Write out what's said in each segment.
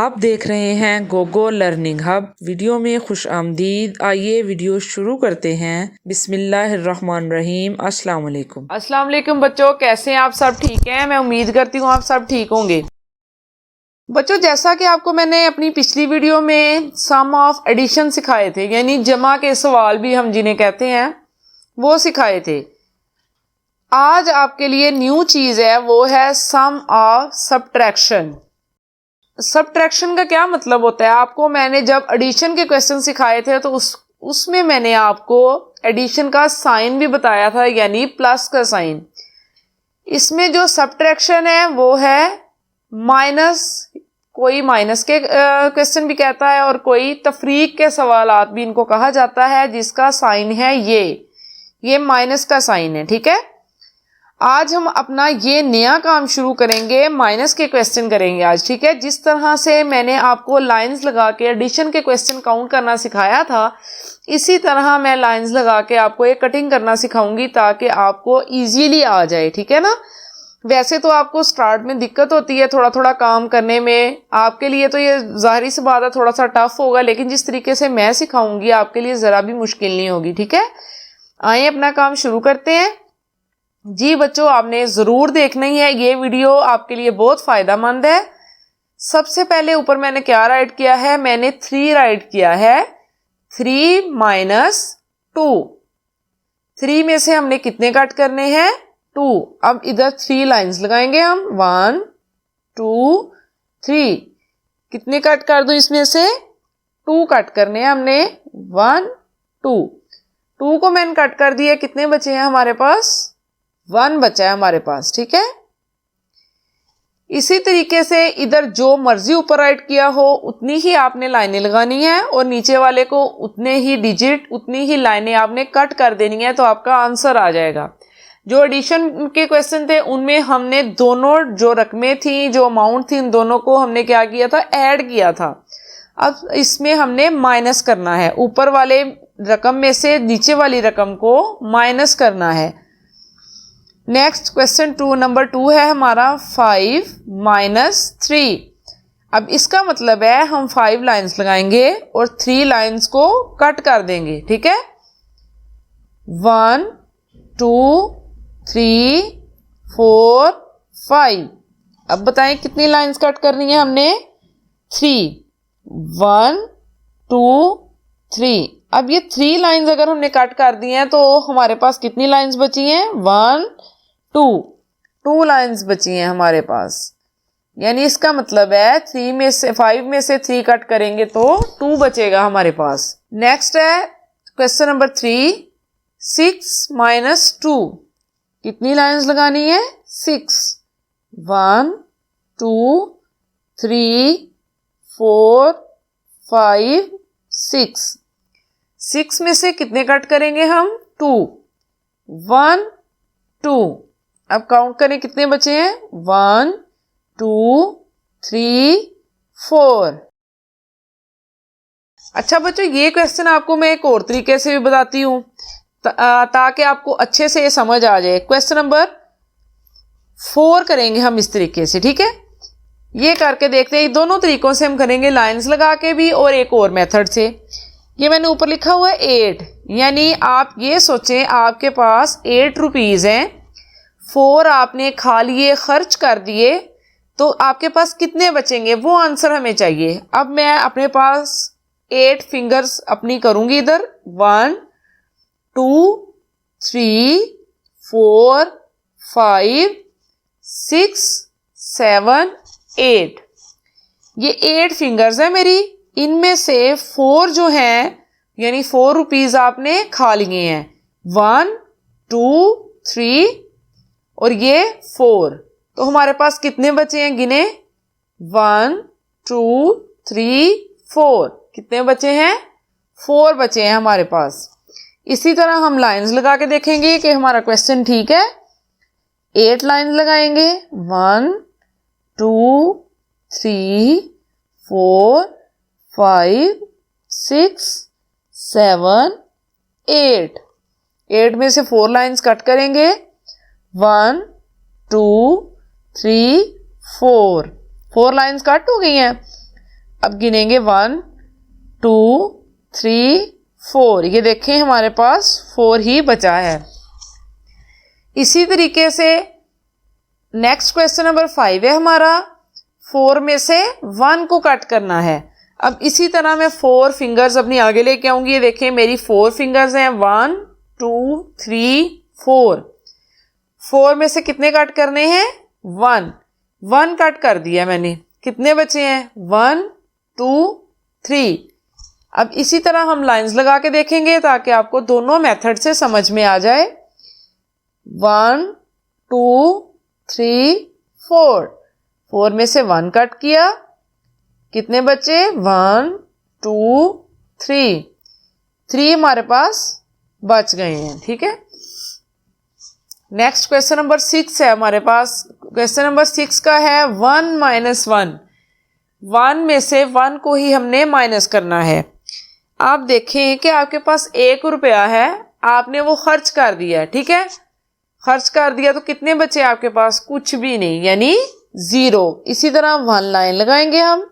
आप देख रहे हैं गोगो लर्निंग हब। वीडियो में खुश आमदीद। आइए वीडियो शुरू करते हैं। बिस्मिल्लाहिर्रहमानिर्रहीम। अस्सलाम वालेकुम। अस्सलाम वालेकुम बच्चों, कैसे हैं आप? सब ठीक हैं? मैं उम्मीद करती हूँ आप सब ठीक होंगे। बच्चों, जैसा कि आपको मैंने अपनी पिछली वीडियो में सम ऑफ एडिशन सिखाए थे, यानी जमा के सवाल भी हम जिन्हें कहते हैं, वो सिखाए थे। आज आपके लिए न्यू चीज है, वो है सम ऑफ सब्ट्रैक्शन। सब्ट्रैक्शन का क्या मतलब होता है? आपको मैंने जब एडिशन के क्वेश्चन सिखाए थे तो उसमें मैंने आपको एडिशन का साइन भी बताया था, यानी प्लस का साइन। इसमें जो सब्ट्रैक्शन है वो है माइनस। कोई माइनस के क्वेश्चन भी कहता है और कोई तफरीक के सवालात भी इनको कहा जाता है, जिसका साइन है ये माइनस का साइन है। ठीक है, आज हम अपना ये नया काम शुरू करेंगे, माइनस के क्वेश्चन करेंगे आज। ठीक है, जिस तरह से मैंने आपको लाइंस लगा के एडिशन के क्वेश्चन काउंट करना सिखाया था, इसी तरह मैं लाइंस लगा के आपको एक कटिंग करना सिखाऊंगी ताकि आपको इजीली आ जाए। ठीक है ना? वैसे तो आपको स्टार्ट में दिक्कत होती है थोड़ा थोड़ा काम करने में, आपके लिए तो ये जाहिर सी बात है थोड़ा सा टफ होगा, लेकिन जिस तरीके से मैं सिखाऊंगी आपके लिए जरा भी मुश्किल नहीं होगी। ठीक है, आइए अपना काम शुरू करते हैं। जी बच्चों, आपने जरूर देखना ही है, ये वीडियो आपके लिए बहुत फायदेमंद है। सबसे पहले ऊपर मैंने क्या राइट किया है? मैंने 3 राइट किया है। 3 माइनस 2। 3 में से हमने कितने कट करने हैं? 2। अब इधर 3 लाइंस लगाएंगे हम। 1 2 3। कितने कट कर दूं इसमें से? 2 कट करने हैं हमने। 1 2। 2 को मैंने कट कर दिया, कितने बचे हैं हमारे पास? 1 बचा है हमारे पास। ठीक है, इसी तरीके से इधर जो मर्जी ऊपर राइट किया हो उतनी ही आपने लाइनें लगानी है और नीचे वाले को उतने ही डिजिट, उतनी ही लाइनें आपने कट कर देनी है, तो आपका आंसर आ जाएगा। जो एडिशन के क्वेश्चन थे उनमें हमने दोनों जो रकमें थी, जो अमाउंट थी, उन दोनों को हमने क्या किया था? ऐड किया था। अब इसमें हमने माइनस करना है, ऊपर वाले रकम में से नीचे वाली रकम को माइनस करना है। नेक्स्ट क्वेश्चन नंबर 2 है हमारा 5 माइनस 3। अब इसका मतलब है हम 5 लाइंस लगाएंगे और 3 लाइंस को कट कर देंगे। ठीक है, 1 2 3 4 5। अब बताएं कितनी लाइंस कट करनी है हमने? 3। 1 2 3। अब ये 3 लाइंस अगर हमने कट कर दी हैं तो हमारे पास कितनी लाइंस बची हैं? 1 2 लाइंस बची हैं हमारे पास। यानी इसका मतलब है 5 में से 3 कट करेंगे तो 2 बचेगा हमारे पास। नेक्स्ट है क्वेश्चन नंबर 3 6 माइनस 2। कितनी लाइंस लगानी है? 6। 1 2 3 4 5 6। 6 में से कितने कट करेंगे हम? 2। 1 2। अब काउंट करें कितने बचे हैं? 1 2 3 4। अच्छा बच्चों, ये क्वेश्चन आपको मैं एक और तरीके से भी बताती हूँ ताकि आपको अच्छे से ये समझ आ जाए। क्वेश्चन नंबर 4 करेंगे हम इस तरीके से। ठीक है, ये करके देखते हैं। दोनों तरीकों से हम करेंगे, लाइंस लगा के भी और एक और मेथड से। ये मैंने ऊपर लिखा हुआ है 8, यानी आप ये सोचें आपके पास 8 रुपीज हैं, 4 आपने खा लिए, खर्च कर दिए, तो आपके पास कितने बचेंगे? वो आंसर हमें चाहिए। अब मैं अपने पास 8 फिंगर्स अपनी करूंगी इधर। 1 2 3 4 5 6 7 8। ये 8 फिंगर्स है मेरी। इनमें से 4 जो हैं, यानी 4 रुपीज आपने खा लिए हैं। 1 2 3 और ये 4, तो हमारे पास कितने बचे हैं? गिने। 1 2 3 4। कितने बचे हैं? 4 बचे हैं हमारे पास। इसी तरह हम लाइंस लगा के देखेंगे कि हमारा क्वेश्चन ठीक है। 8 लाइंस लगाएंगे। 1 2 3 4 5 6 7 8। 8 में से 4 लाइंस कट करेंगे। 1 2 3 4 लाइंस कट हो गई हैं। अब गिनेंगे 1 2 3 4। ये देखें हमारे पास 4 ही बचा है। इसी तरीके से नेक्स्ट क्वेश्चन नंबर 5 है हमारा। 4 में से 1 को कट करना है। अब इसी तरह मैं 4 फिंगर्स अपनी आगे लेके आऊंगी। ये देखें मेरी 4 फिंगर्स हैं 1 2 3 4। 4 में से कितने कट करने हैं? 1 कट कर दिया मैंने। कितने बचे हैं? 1 2 3। अब इसी तरह हम लाइंस लगा के देखेंगे ताकि आपको दोनों मेथड से समझ में आ जाए। 1 2 3 4। 4 में से 1 कट किया, कितने बचे? 1 2 3। 3 हमारे पास बच गए हैं। ठीक है। नेक्स्ट क्वेश्चन नंबर 6 है हमारे पास। क्वेश्चन नंबर 6 का है 1 - 1। 1 में से 1 को ही हमने माइनस करना है। आप देखें कि आपके पास 1 रुपया है, आपने वो खर्च कर दिया है। ठीक है, खर्च कर दिया तो कितने बचे आपके पास? कुछ भी नहीं, यानी 0। इसी तरह 1 लाइन लगाएंगे हम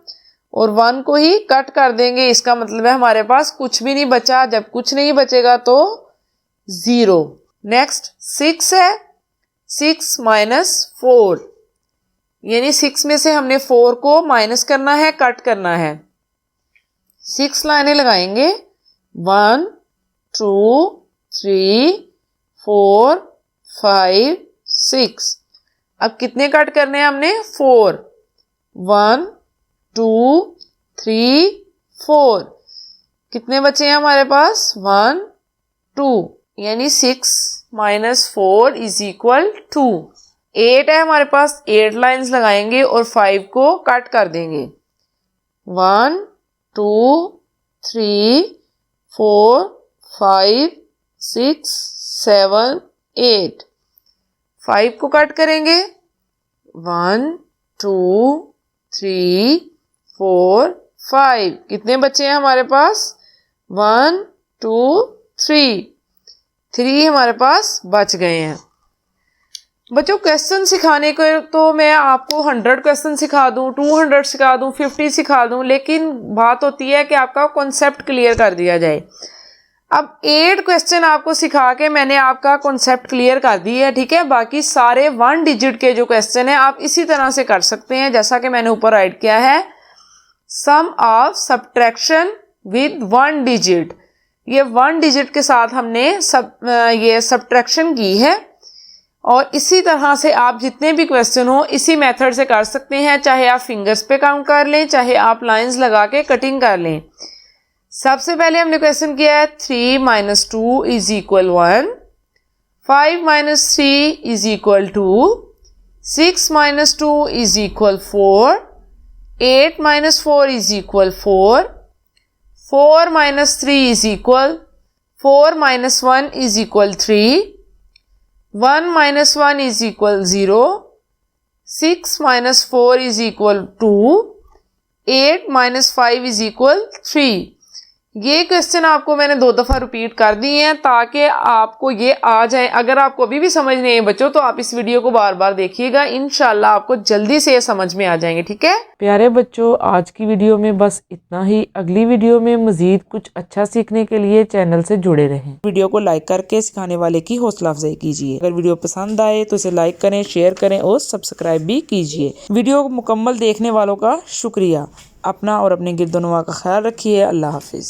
और 1 को ही कट कर देंगे। इसका मतलब है हमारे पास कुछ भी नहीं बचा। जब कुछ नहीं बचेगा तो 0। नेक्स्ट 6 है। 6 - 4, यानी 6 में से हमने 4 को माइनस करना है, कट करना है। 6 लाइनें लगाएंगे 1 2 3 4 5 6। अब कितने कट करने हैं हमने? 4। 1 2 3 4। कितने बचे हैं हमारे पास? 1 2, यानी 6 - 4 = 2। 8 है हमारे पास। 8 लाइंस लगाएंगे और 5 को कट कर देंगे। 1 2 3 4 5 6 7 8। 5 को कट करेंगे। 1 2 3 4 5। कितने बचे हैं हमारे पास? 1 2 3। 3 हमारे पास बच गए हैं। बच्चों क्वेश्चन सिखाने को तो मैं आपको 100 क्वेश्चन सिखा दूं, 200 सिखा दूं, 50 सिखा दूं, लेकिन बात होती है कि आपका कॉन्सेप्ट क्लियर कर दिया जाए। अब 8 क्वेश्चन आपको सिखा के मैंने आपका कॉन्सेप्ट क्लियर कर दिया है। ठीक है, बाकी सारे 1 डिजिट के जो क्वेश्चन है आप इसी तरह से कर सकते हैं जैसा कि मैंने ऊपर राइट किया है। सम ऑफ सब्ट्रैक्शन विद 1 डिजिट। ये 1 डिजिट के साथ हमने ये सब्ट्रैक्शन की है और इसी तरह से आप जितने भी क्वेश्चन हो इसी मेथड से कर सकते हैं। चाहे आप फिंगर्स पे काउंट कर लें, चाहे आप लाइंस लगा के कटिंग कर लें। सबसे पहले हमने क्वेश्चन किया है 3 - 2 = 1, 5 - 3 = 2, 6 - 2 = 4, 8 - 4 = 4, 4 - 3 = 4 - 1 = 3, 1 - 1 = 0, 6 - 4 = 2, 8 - 5 = 3। ये क्वेश्चन आपको मैंने 2 दफ़ा रिपीट कर दिए हैं ताकि आपको ये आ जाए। अगर आपको अभी भी समझ नहीं है बच्चों तो आप इस वीडियो को बार बार देखिएगा, इंशाल्लाह आपको जल्दी से ये समझ में आ जाएंगे। ठीक है प्यारे बच्चों, आज की वीडियो में बस इतना ही। अगली वीडियो में मजीद कुछ अच्छा सीखने के लिए चैनल से जुड़े रहें। वीडियो को लाइक करके सिखाने वाले की हौसला अफजाई कीजिए। अगर वीडियो पसंद आए तो इसे लाइक करें, शेयर करें और सब्सक्राइब भी कीजिए। वीडियो को मुकम्मल देखने वालों का शुक्रिया। अपना और अपने गिरदोनवा का ख्याल रखिए। अल्लाह हाफिज़।